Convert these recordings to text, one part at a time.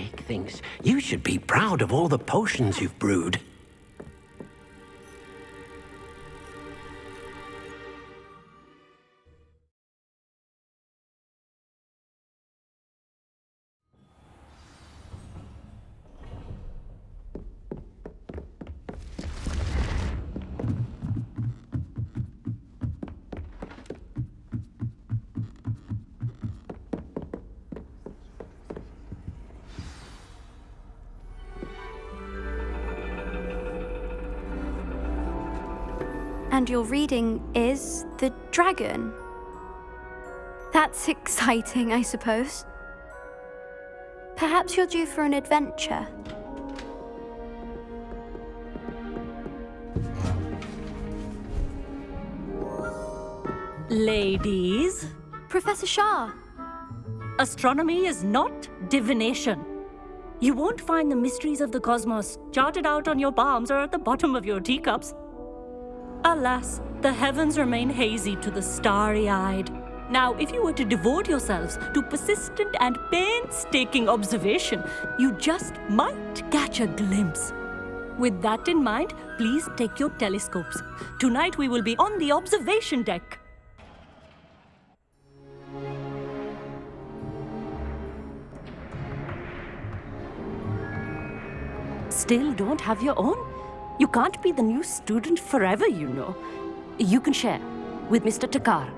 Jake thinks you should be proud of all the potions you've brewed. And your reading is the dragon. That's exciting, I suppose. Perhaps you're due for an adventure. Ladies, Professor Shah. astronomy is not divination. You won't find the mysteries of the cosmos charted out on your palms or at the bottom of your teacups. Alas, the heavens remain hazy to the starry-eyed. Now, if you were to devote yourselves to persistent and painstaking observation, you just might catch a glimpse. With that in mind, please take your telescopes. Tonight we will be on the observation deck. Still don't have your own? You can't be the new student forever, you know. You can share with Mr. Thakkar.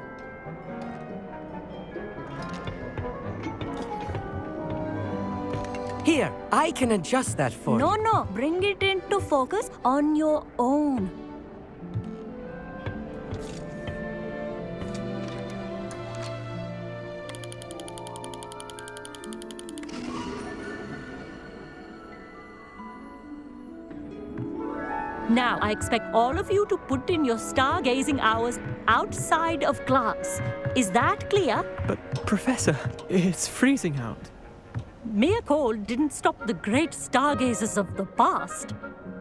Here, I can adjust that for you. No, bring it into focus on your own. Now, I expect all of you to put in your stargazing hours outside of class. Is that clear? But, Professor, it's freezing out. Mere cold didn't stop the great stargazers of the past.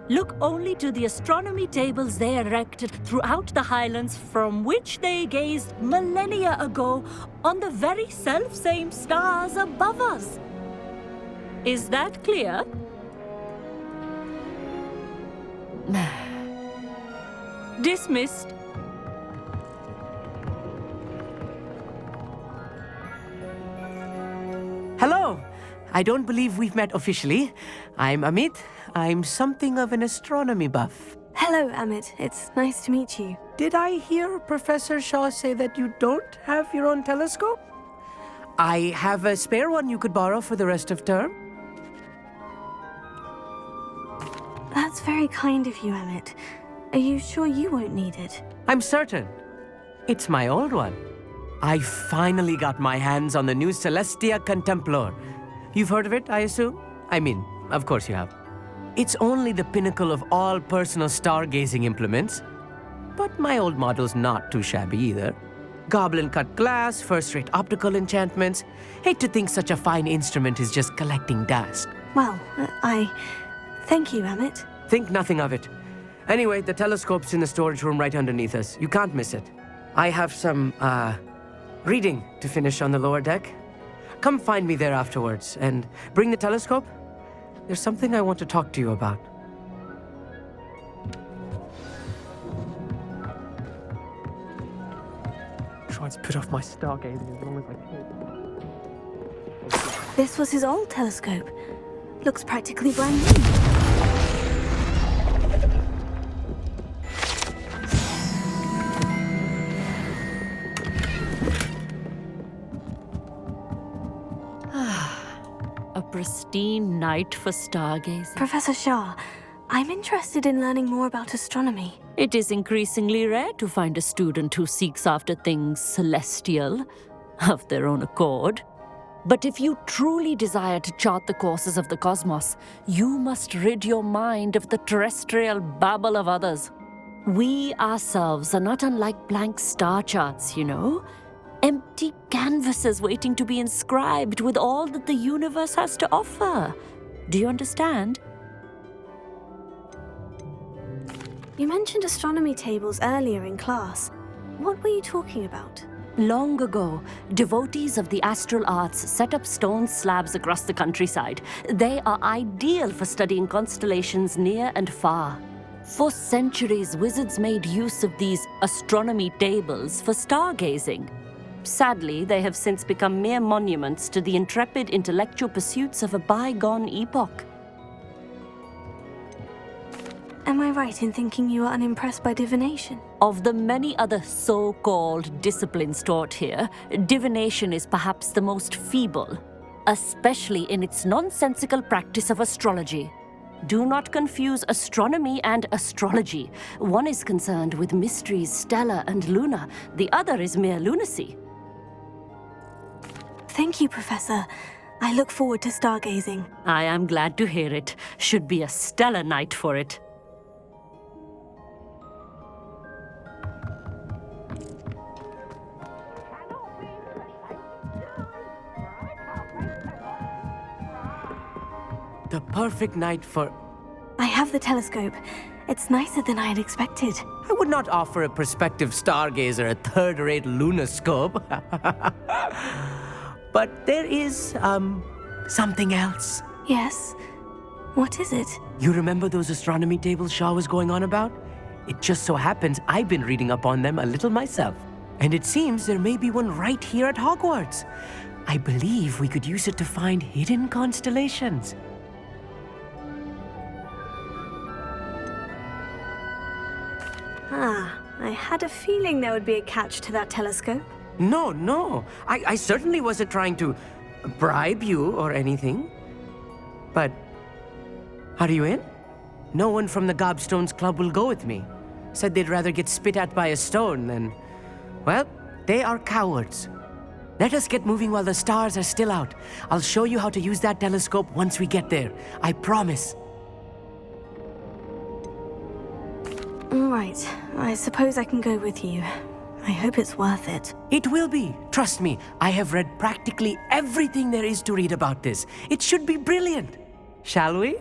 Look only to the astronomy tables they erected throughout the highlands from which they gazed millennia ago on the very self-same stars above us. Is that clear? Dismissed. Hello! I don't believe we've met officially. I'm Amit. I'm something of an astronomy buff. Hello, Amit. It's nice to meet you. Did I hear Professor Shaw say that you don't have your own telescope? I have a spare one you could borrow for the rest of term. That's very kind of you, Amit. Are you sure you won't need it? I'm certain. It's my old one. I finally got my hands on the new Celestia Contemplar. You've heard of it, I assume? I mean, of course you have. It's only the pinnacle of all personal stargazing implements. But my old model's not too shabby either. Goblin-cut glass, first-rate optical enchantments. Hate to think such a fine instrument is just collecting dust. Well, thank you, Amit. Think nothing of it. Anyway, the telescope's in the storage room right underneath us. You can't miss it. I have some, reading to finish on the lower deck. Come find me there afterwards, and bring the telescope. There's something I want to talk to you about. Tried to put off my stargazing as long as I could. This was his old telescope. Looks practically brand new. A pristine night for stargazing. Professor Shah, I'm interested in learning more about astronomy. It is increasingly rare to find a student who seeks after things celestial of their own accord. But if you truly desire to chart the courses of the cosmos, you must rid your mind of the terrestrial babble of others. We ourselves are not unlike blank star charts, you know. Empty canvases waiting to be inscribed with all that the universe has to offer. Do you understand? You mentioned astronomy tables earlier in class. What were you talking about? Long ago, devotees of the astral arts set up stone slabs across the countryside. They are ideal for studying constellations near and far. For centuries, wizards made use of these astronomy tables for stargazing. Sadly, they have since become mere monuments to the intrepid intellectual pursuits of a bygone epoch. Am I right in thinking you are unimpressed by divination? Of the many other so-called disciplines taught here, divination is perhaps the most feeble, especially in its nonsensical practice of astrology. Do not confuse astronomy and astrology. One is concerned with mysteries stellar and lunar, the other is mere lunacy. Thank you, Professor. I look forward to stargazing. I am glad to hear it. Should be a stellar night for it. The perfect night for... I have the telescope. It's nicer than I had expected. I would not offer a prospective stargazer a third-rate lunoscope. But there is, something else. Yes? What is it? You remember those astronomy tables Shaw was going on about? It just so happens I've been reading up on them a little myself. And it seems there may be one right here at Hogwarts. I believe we could use it to find hidden constellations. I had a feeling there would be a catch to that telescope. No. I certainly wasn't trying to bribe you or anything. But, are you in? No one from the Gobstones Club will go with me. Said they'd rather get spit at by a stone than... Well, they are cowards. Let us get moving while the stars are still out. I'll show you how to use that telescope once we get there. I promise. Right. I suppose I can go with you. I hope it's worth it. It will be. Trust me, I have read practically everything there is to read about this. It should be brilliant. Shall we?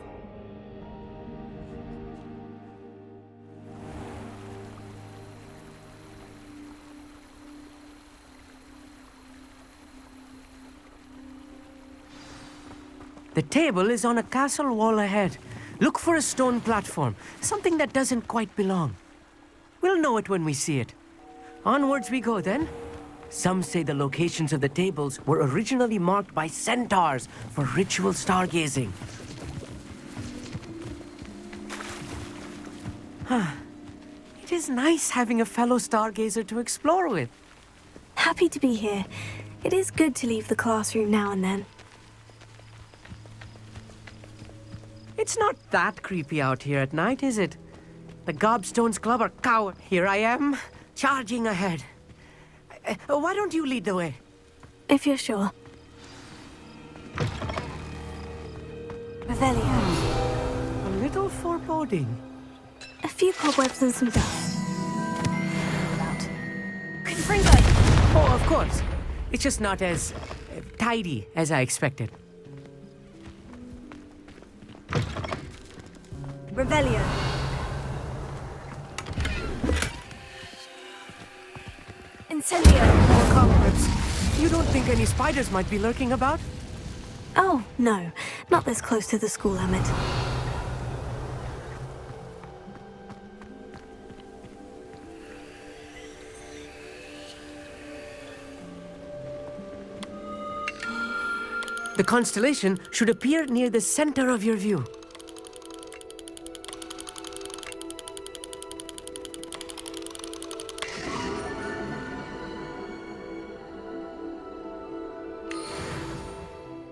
The table is on a castle wall ahead. Look for a stone platform, something that doesn't quite belong. We'll know it when we see it. Onwards we go then. Some say the locations of the tables were originally marked by centaurs for ritual stargazing. It is nice having a fellow stargazer to explore with. Happy to be here. It is good to leave the classroom now and then. It's not that creepy out here at night, is it? The Gobstones Club are coward. Here I am, charging ahead. Why don't you lead the way? If you're sure. Revelio. A little foreboding. A few cobwebs and some dust. Confringo! Oh, of course. It's just not as tidy as I expected. Revelio. Incendio. More cobwebs. You don't think any spiders might be lurking about? Oh, no. Not this close to the school, Amit. The constellation should appear near the center of your view.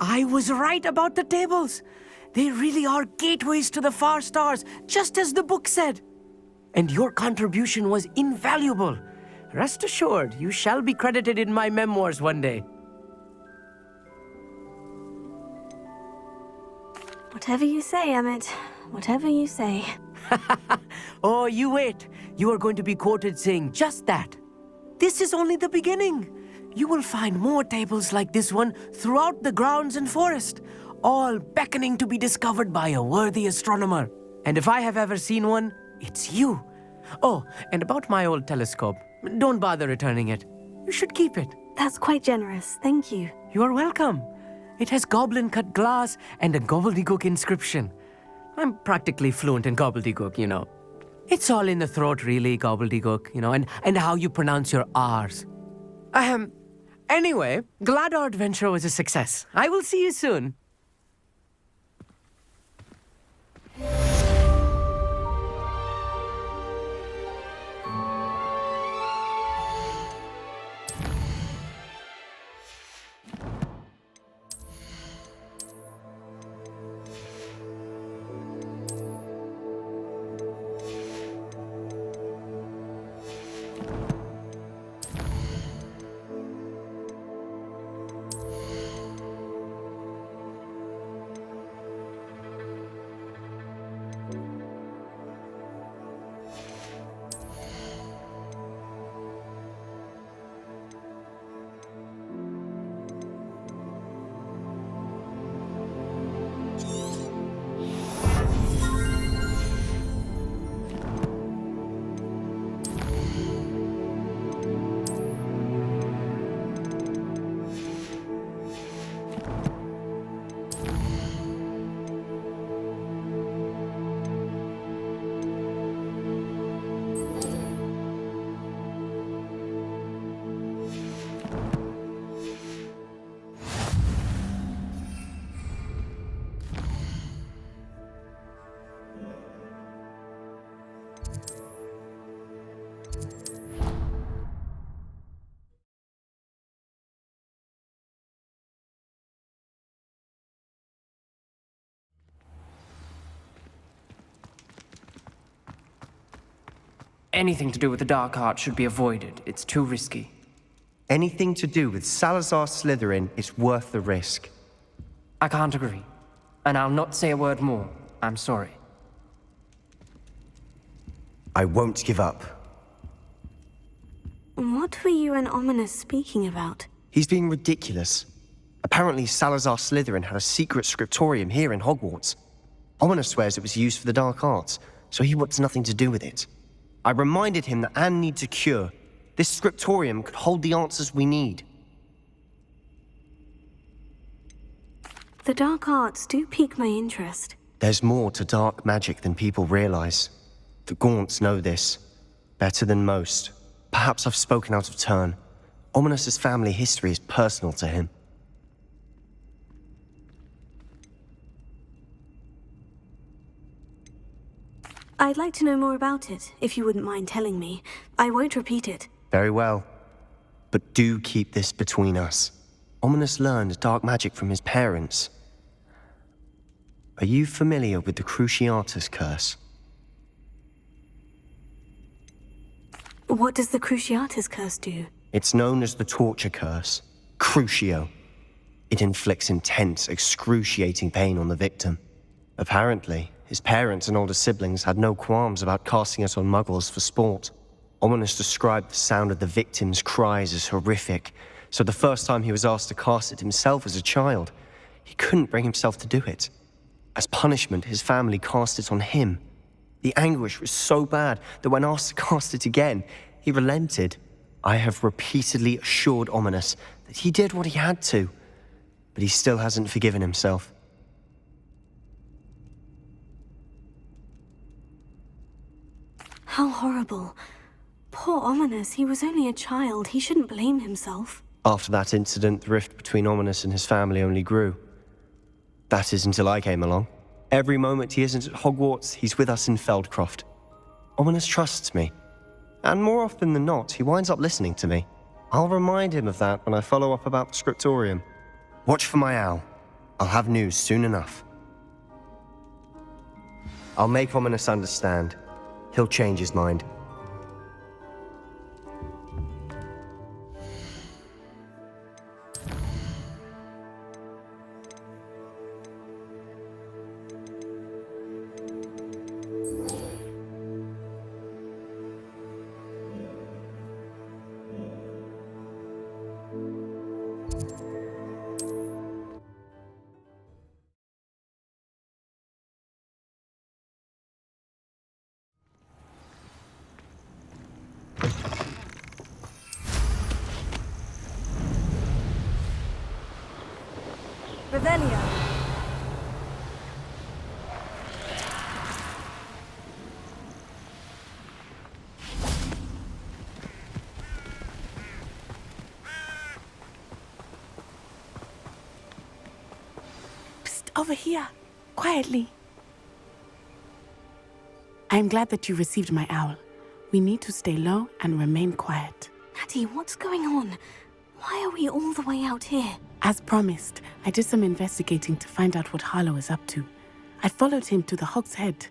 I was right about the tables. They really are gateways to the far stars, just as the book said. And your contribution was invaluable. Rest assured, you shall be credited in my memoirs one day. Whatever you say, Amit. Whatever you say. Oh, you wait. You are going to be quoted saying just that. This is only the beginning. You will find more tables like this one throughout the grounds and forest, all beckoning to be discovered by a worthy astronomer. And if I have ever seen one, it's you. Oh, and about my old telescope, don't bother returning it. You should keep it. That's quite generous, thank you. You are welcome. It has goblin-cut glass and a gobbledygook inscription. I'm practically fluent in gobbledygook, you know. It's all in the throat, really, gobbledygook, you know, and how you pronounce your R's. Anyway, glad our adventure was a success. I will see you soon. Anything to do with the dark art should be avoided. It's too risky. Anything to do with Salazar Slytherin is worth the risk. I can't agree. And I'll not say a word more. I'm sorry. I won't give up. What were you and Ominous speaking about? He's being ridiculous. Apparently Salazar Slytherin had a secret scriptorium here in Hogwarts. Ominous swears it was used for the dark arts, so he wants nothing to do with it. I reminded him that Anne needs a cure. This scriptorium could hold the answers we need. The dark arts do pique my interest. There's more to dark magic than people realize. The Gaunts know this. Better than most. Perhaps I've spoken out of turn. Ominous's family history is personal to him. I'd like to know more about it, if you wouldn't mind telling me. I won't repeat it. Very well. But do keep this between us. Ominous learned dark magic from his parents. Are you familiar with the Cruciatus Curse? What does the Cruciatus Curse do? It's known as the Torture Curse. Crucio. It inflicts intense, excruciating pain on the victim. Apparently, his parents and older siblings had no qualms about casting it on muggles for sport. Ominous described the sound of the victim's cries as horrific, so the first time he was asked to cast it himself as a child, he couldn't bring himself to do it. As punishment, his family cast it on him. The anguish was so bad that when asked to cast it again, he relented. I have repeatedly assured Ominous that he did what he had to, but he still hasn't forgiven himself. How horrible. Poor Ominous, he was only a child. He shouldn't blame himself. After that incident, the rift between Ominous and his family only grew. That is until I came along. Every moment he isn't at Hogwarts, he's with us in Feldcroft. Ominous trusts me. And more often than not, he winds up listening to me. I'll remind him of that when I follow up about the scriptorium. Watch for my owl. I'll have news soon enough. I'll make Ominous understand. He'll change his mind. Revelio. Over here, quietly. I'm glad that you received my owl. We need to stay low and remain quiet. Natty, what's going on? Why are we all the way out here? As promised, I did some investigating to find out what Harlow is up to. I followed him to the Hog's Head.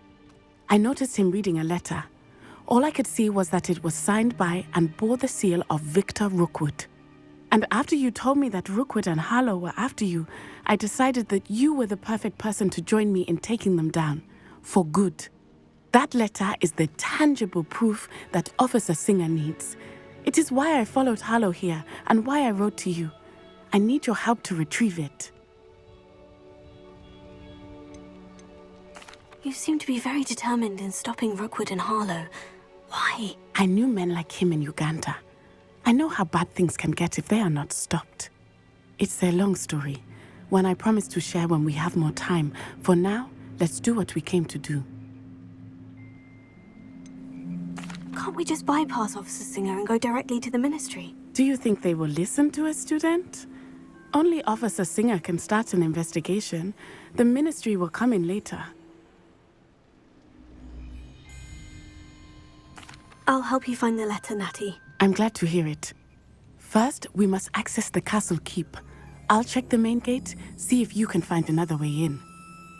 I noticed him reading a letter. All I could see was that it was signed by and bore the seal of Victor Rookwood. And after you told me that Rookwood and Harlow were after you, I decided that you were the perfect person to join me in taking them down. For good. That letter is the tangible proof that Officer Singer needs. It is why I followed Harlow here and why I wrote to you. I need your help to retrieve it. You seem to be very determined in stopping Rookwood and Harlow. Why? I knew men like him in Uganda. I know how bad things can get if they are not stopped. It's a long story, one I promise to share when we have more time. For now, let's do what we came to do. Can't we just bypass Officer Singer and go directly to the ministry? Do you think they will listen to a student? Only Officer Singer can start an investigation. The ministry will come in later. I'll help you find the letter, Natty. I'm glad to hear it. First, we must access the castle keep. I'll check the main gate, see if you can find another way in.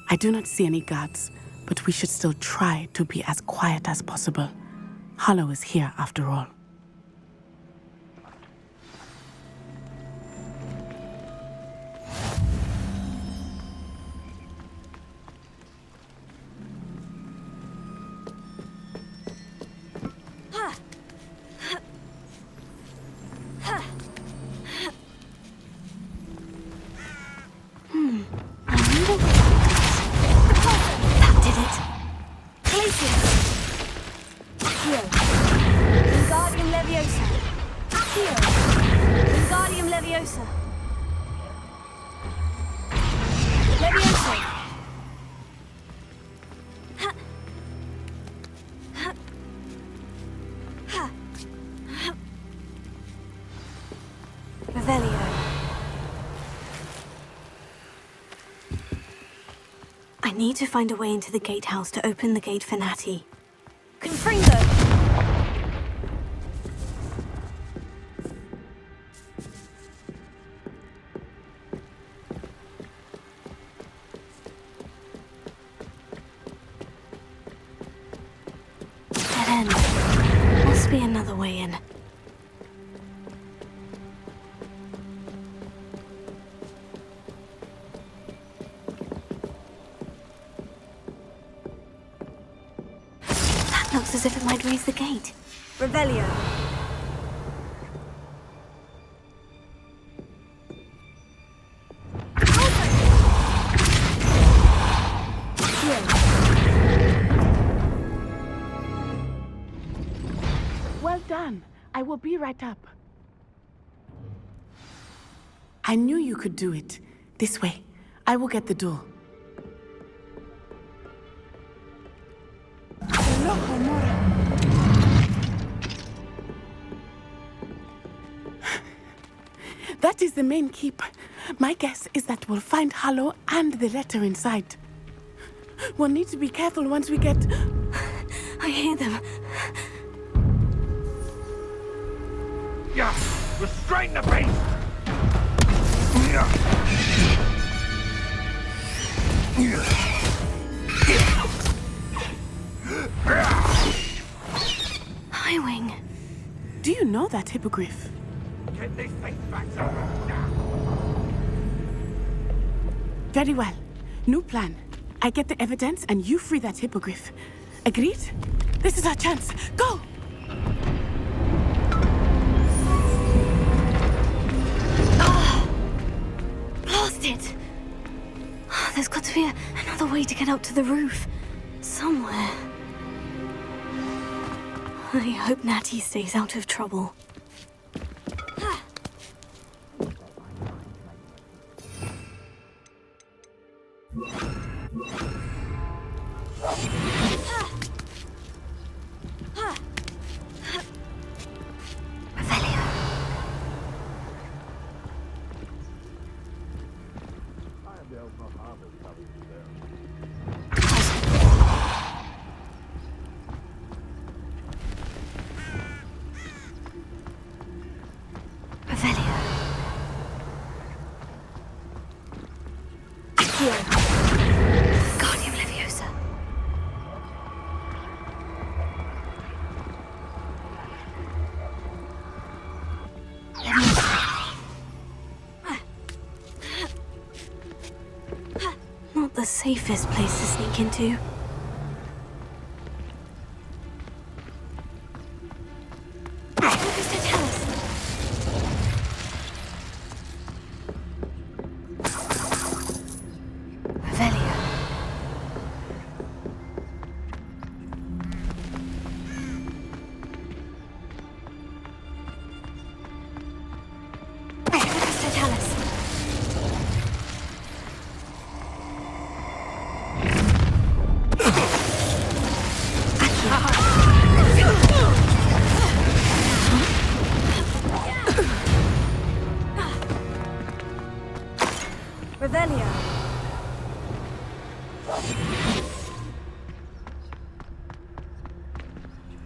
I do not see any guards, but we should still try to be as quiet as possible. Harlow is here after all. I need to find a way into the gatehouse to open the gate for Natty. Confringo! Dead end. Must be another way in. Looks as if it might raise the gate. Revelio. Well done. I will be right up. I knew you could do it. This way. I will get the door. That is the main keep. My guess is that we'll find Harlow and the letter inside. We'll need to be careful once we get... I hear them. Yeah, restrain the beast! Highwing. Do you know that hippogriff? Get this thing back now! Very well. New plan. I get the evidence and you free that hippogriff. Agreed? This is our chance. Go! Blast it! There's got to be another way to get up to the roof. Somewhere. I hope Natty stays out of trouble. Accio! Guardium Leviosa. Not the safest place to sneak into.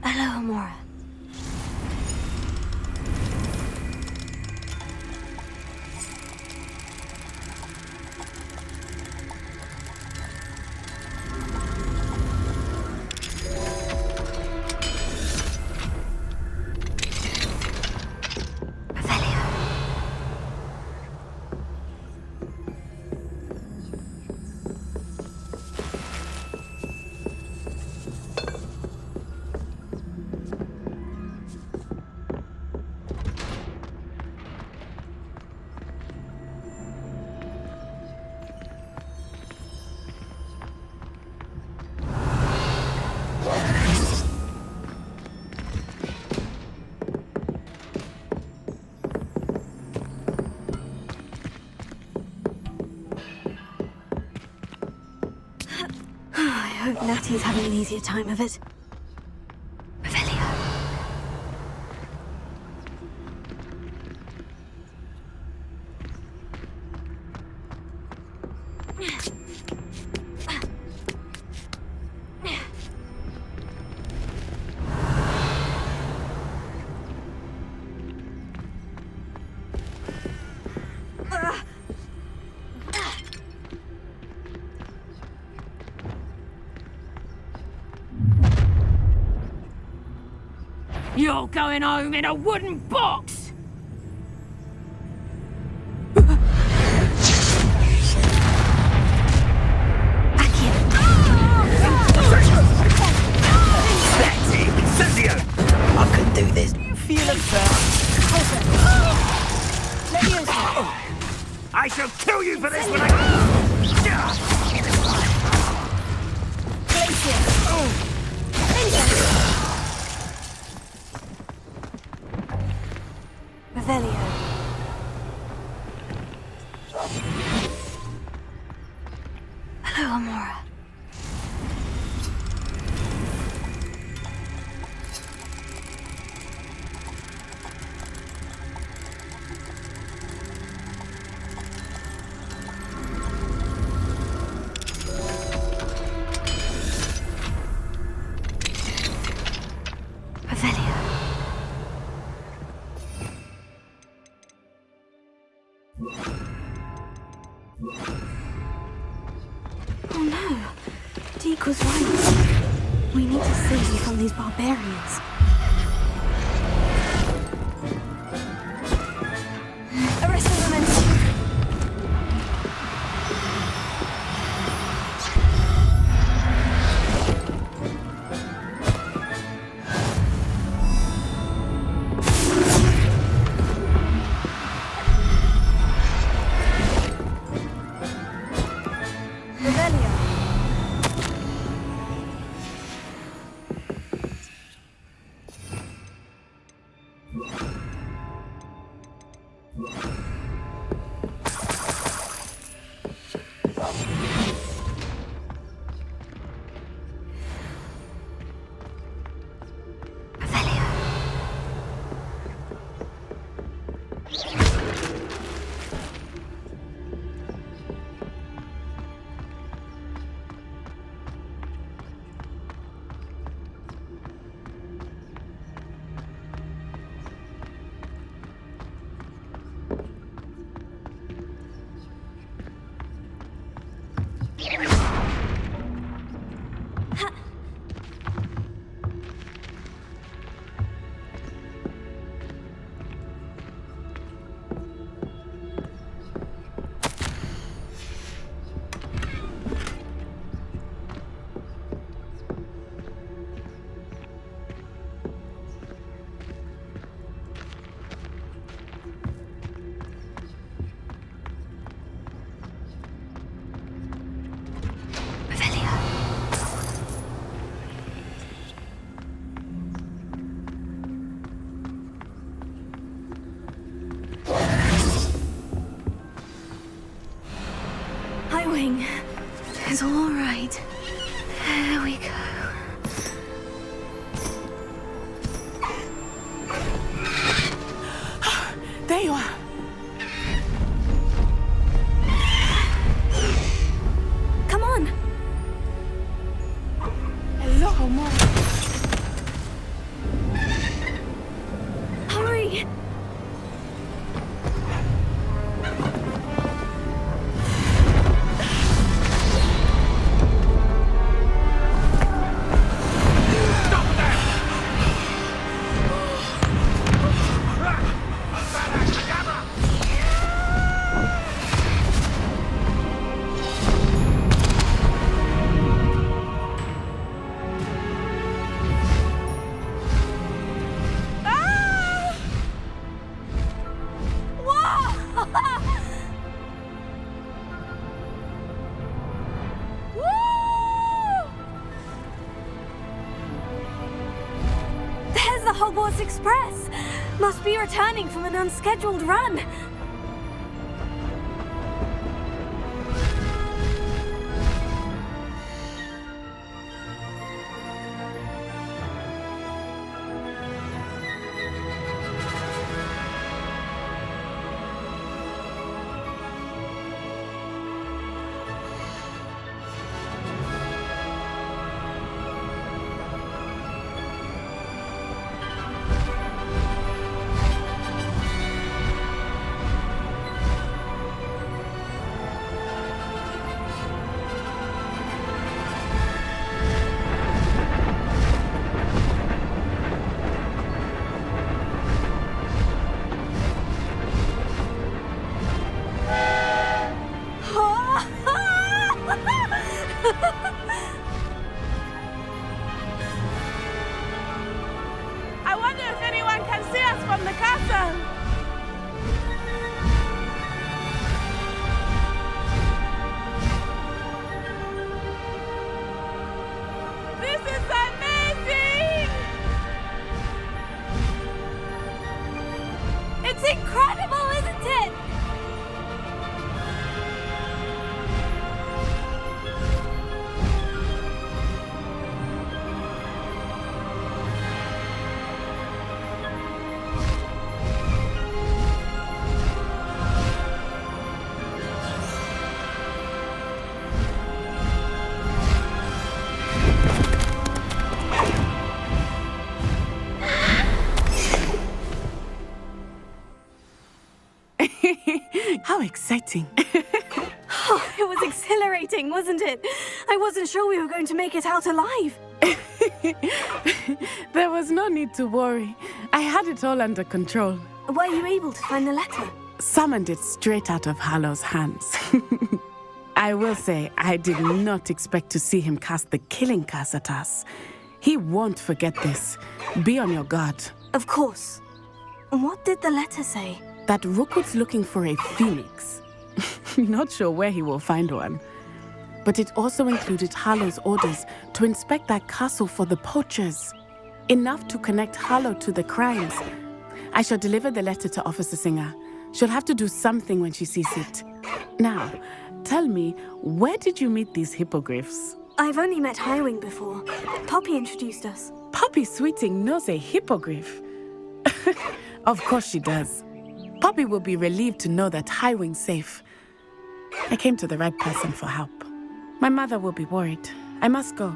Hello, Amora. I hope Natty's having an easier time of it. You're going home in a wooden box! I could do this. You feel it, sir? I shall kill you for this when I... Revelio. Hello, Amora. Oh no, Deke was right. We need to save you from these barbarians. Arrest the women! It's all right. There we go. There you are. Come on. Hello, Mom. Hurry. There's the Hogwarts Express. Must be returning from an unscheduled run. I wonder if anyone can see us from the castle. This is amazing! It's incredible, isn't it? How exciting. Oh, it was exhilarating, wasn't it? I wasn't sure we were going to make it out alive. There was no need to worry. I had it all under control. Were you able to find the letter? Summoned it straight out of Hallow's hands. I will say, I did not expect to see him cast the killing curse at us. He won't forget this. Be on your guard. Of course. What did the letter say? That Rookwood's looking for a phoenix. Not sure where he will find one. But it also included Hallow's orders to inspect that castle for the poachers. Enough to connect Hallow to the crimes. I shall deliver the letter to Officer Singer. She'll have to do something when she sees it. Now, tell me, where did you meet these hippogriffs? I've only met Highwing before. Poppy introduced us. Poppy Sweeting knows a hippogriff. Of course she does. Poppy will be relieved to know that Highwing's safe. I came to the right person for help. My mother will be worried. I must go.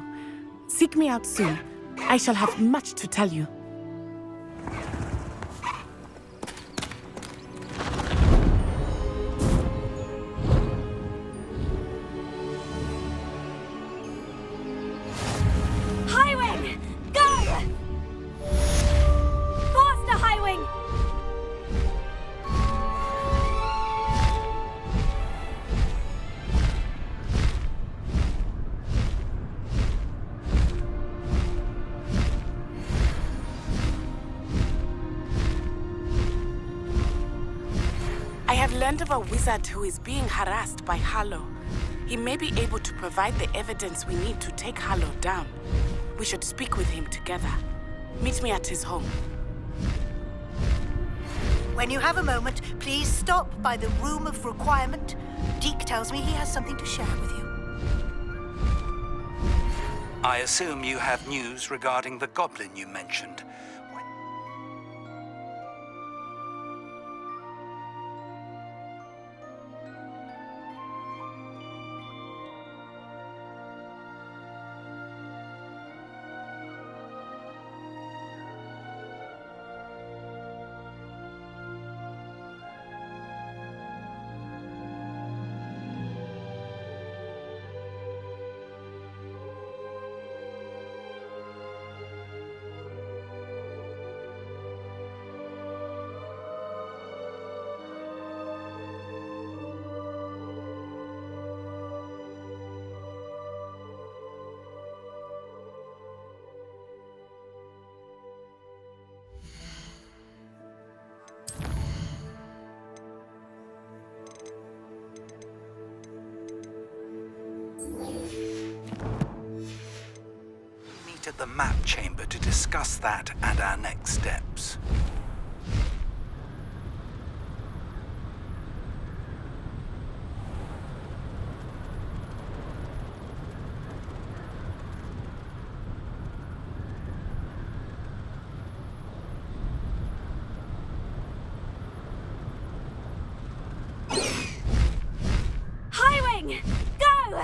Seek me out soon. I shall have much to tell you. Highwing! Go! Faster, Highwing! I have learned of a wizard who is being harassed by Hallow. He may be able to provide the evidence we need to take Hallow down. We should speak with him together. Meet me at his home. When you have a moment, please stop by the Room of Requirement. Deke tells me he has something to share with you. I assume you have news regarding the goblin you mentioned. At the map chamber to discuss that and our next steps. Highwing! Go!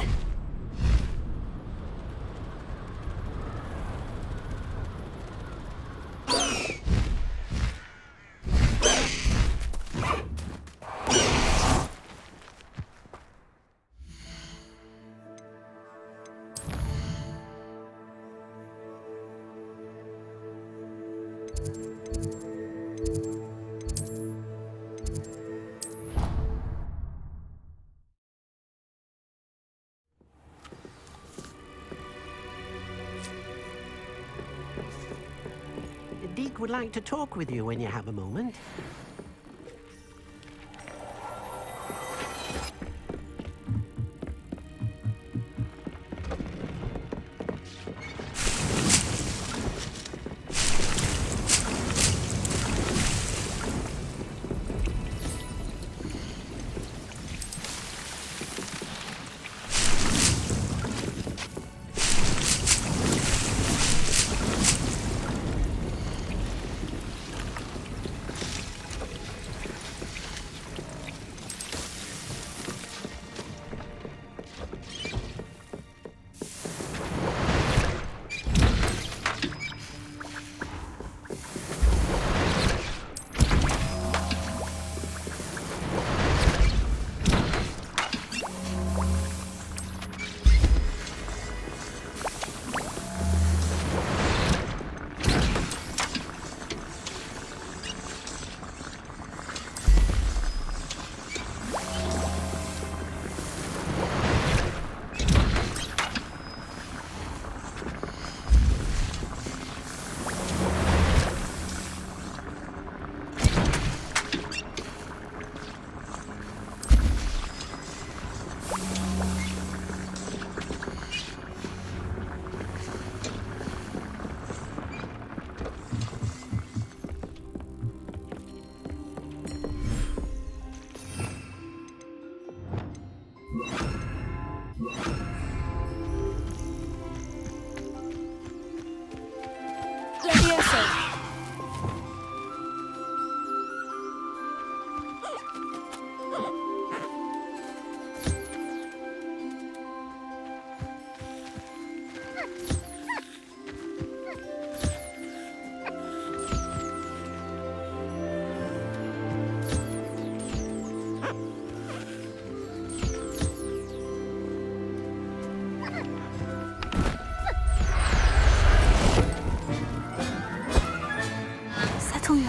Deke would like to talk with you when you have a moment.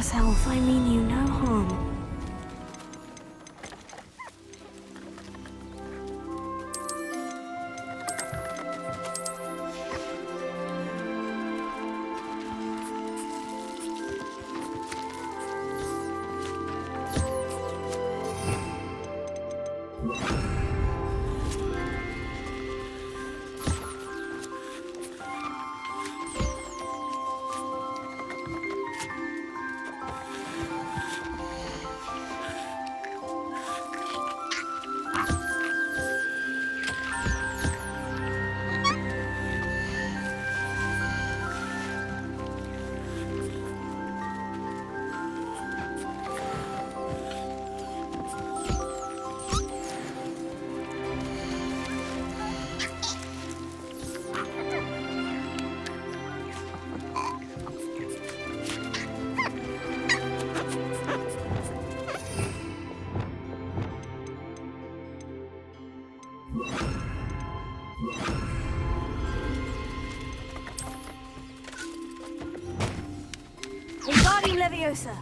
yourself. I mean you no harm. Wingardium Leviosa.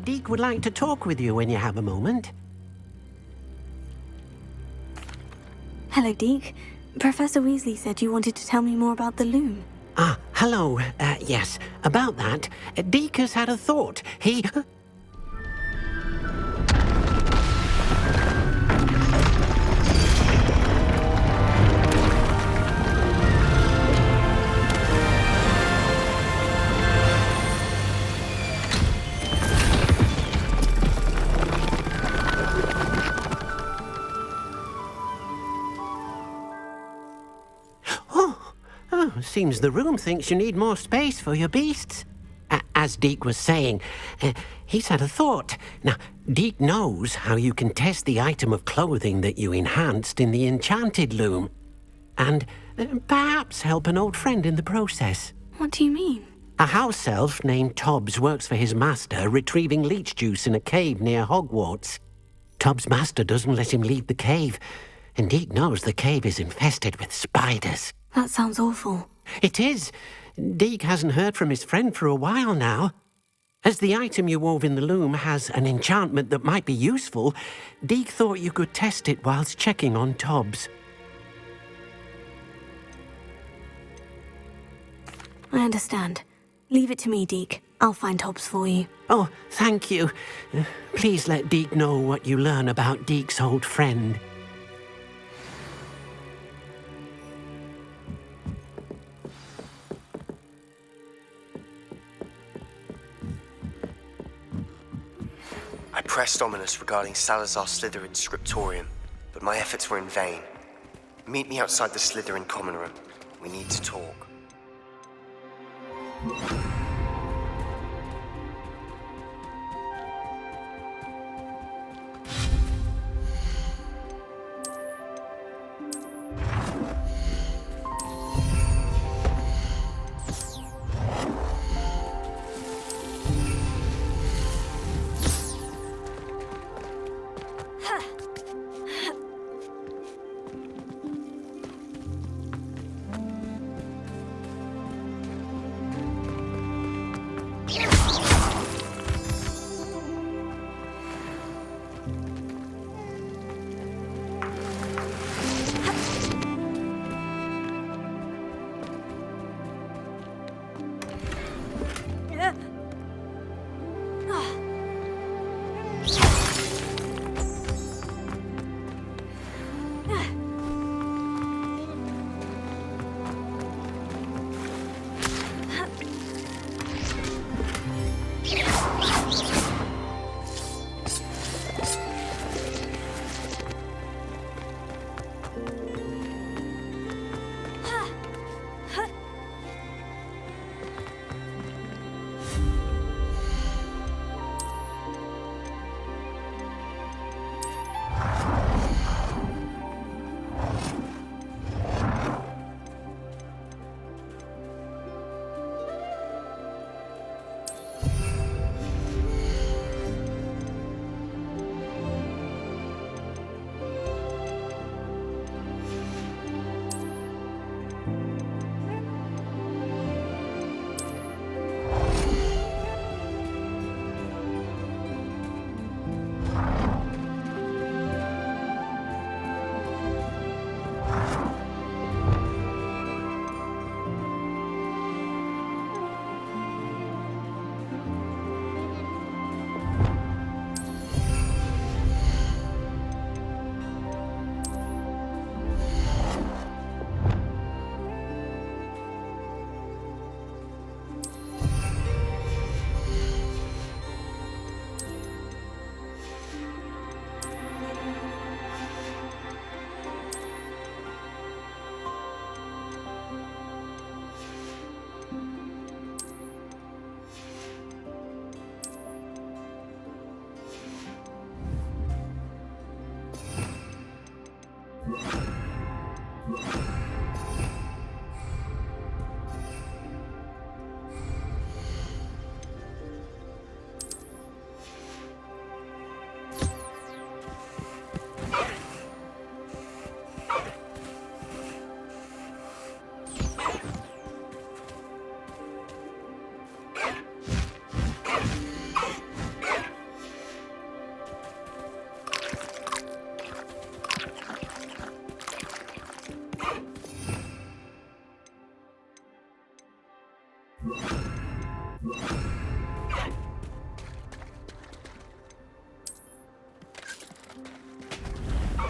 Deke would like to talk with you when you have a moment. Hello, Deke. Professor Weasley said you wanted to tell me more about the loom. Ah, hello. Yes, about that. Deke has had a thought. He... Seems the room thinks you need more space for your beasts. As Deke was saying, he's had a thought. Now, Deke knows how you can test the item of clothing that you enhanced in the enchanted loom. And perhaps help an old friend in the process. What do you mean? A house elf named Tobbs works for his master, retrieving leech juice in a cave near Hogwarts. Tobbs' master doesn't let him leave the cave, and Deke knows the cave is infested with spiders. That sounds awful. It is. Deke hasn't heard from his friend for a while now. As the item you wove in the loom has an enchantment that might be useful, Deke thought you could test it whilst checking on Tobbs. I understand. Leave it to me, Deke. I'll find Tobbs for you. Oh, thank you. Please let Deke know what you learn about Deke's old friend. I pressed Ominous regarding Salazar Slytherin's scriptorium, but my efforts were in vain. Meet me outside the Slytherin common room. We need to talk.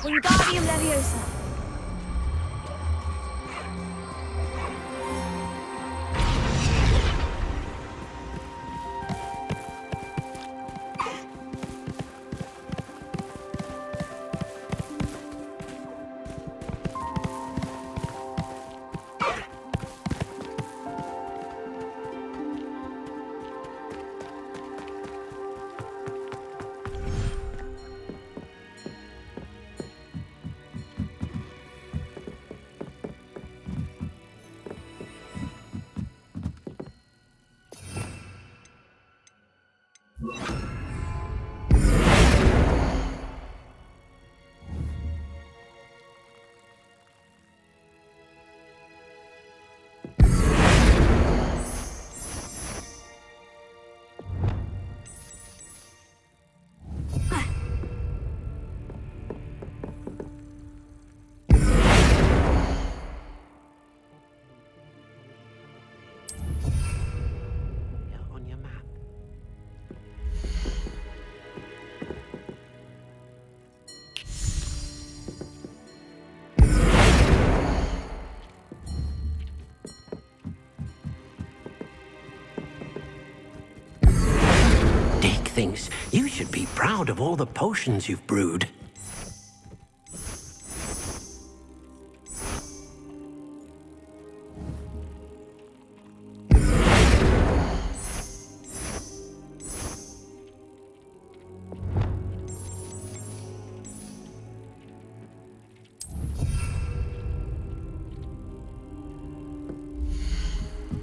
Wingardium Leviosa. On your map. Dick thinks you should be proud of all the potions you've brewed.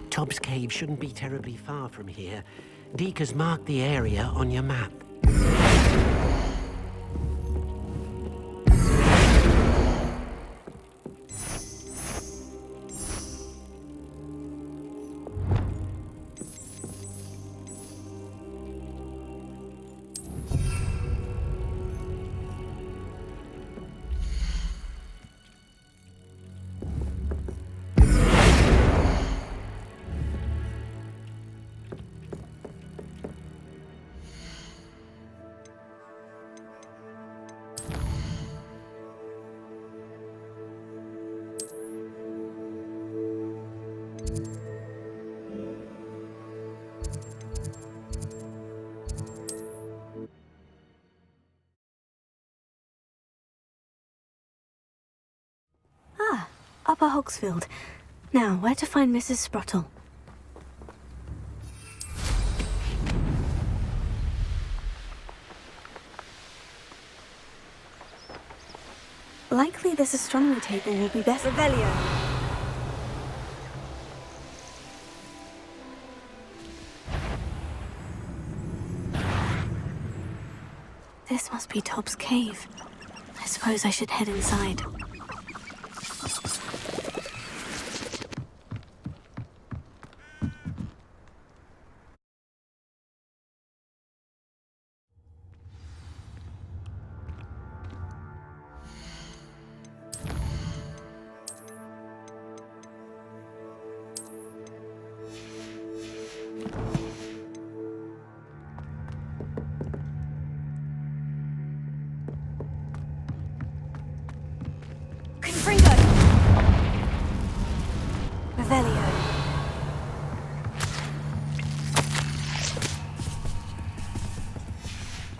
Tobbs Cave shouldn't be terribly far from here. Deke has marked the area on your map. Upper Hogsfield. Now, where to find Mrs. Sprottle? Likely this astronomy table will be best. Revelio. This must be Tobbs' cave. I suppose I should head inside.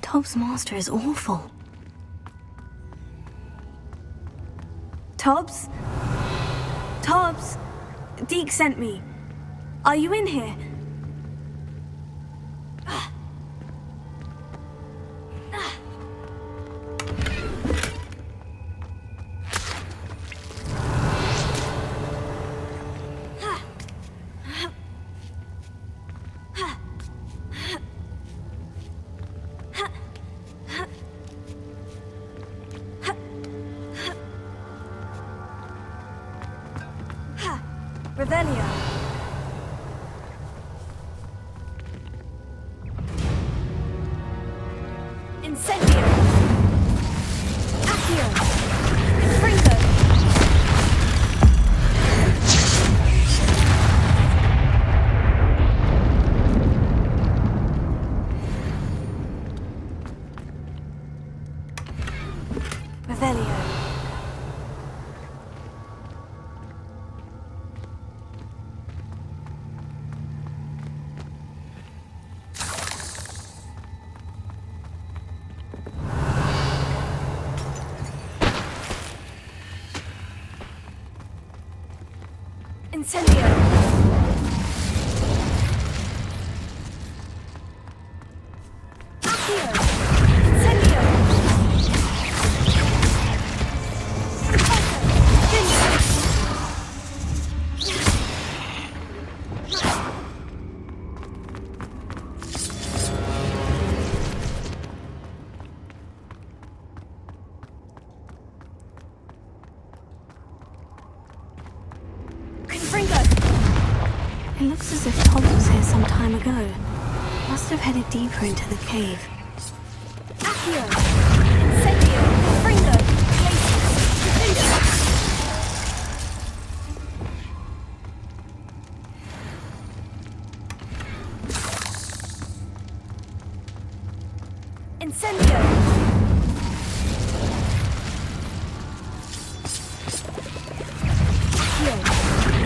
Tobbs' master is awful. Tobbs? Tobbs? Deke sent me. Are you in here? Revelio. Incendio. Accio. Confringo. Revelio. Incendio. Accio. Incendio. Confringo. It looks as if Tobbs was here some time ago. Must have headed deeper into the cave. Accio. Incendio. Confringo. Confringo. Incendio. Accio.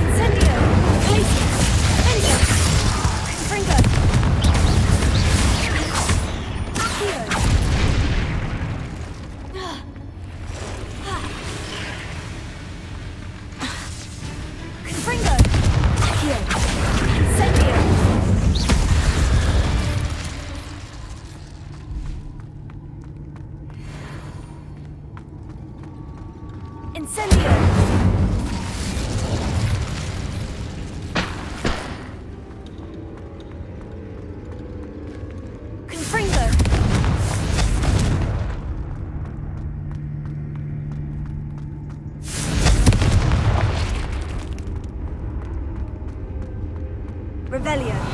Incendio. Incendio. Confringo. Accio. Confringo. Accio. Incendio. Incendio. Confringo. Revelio.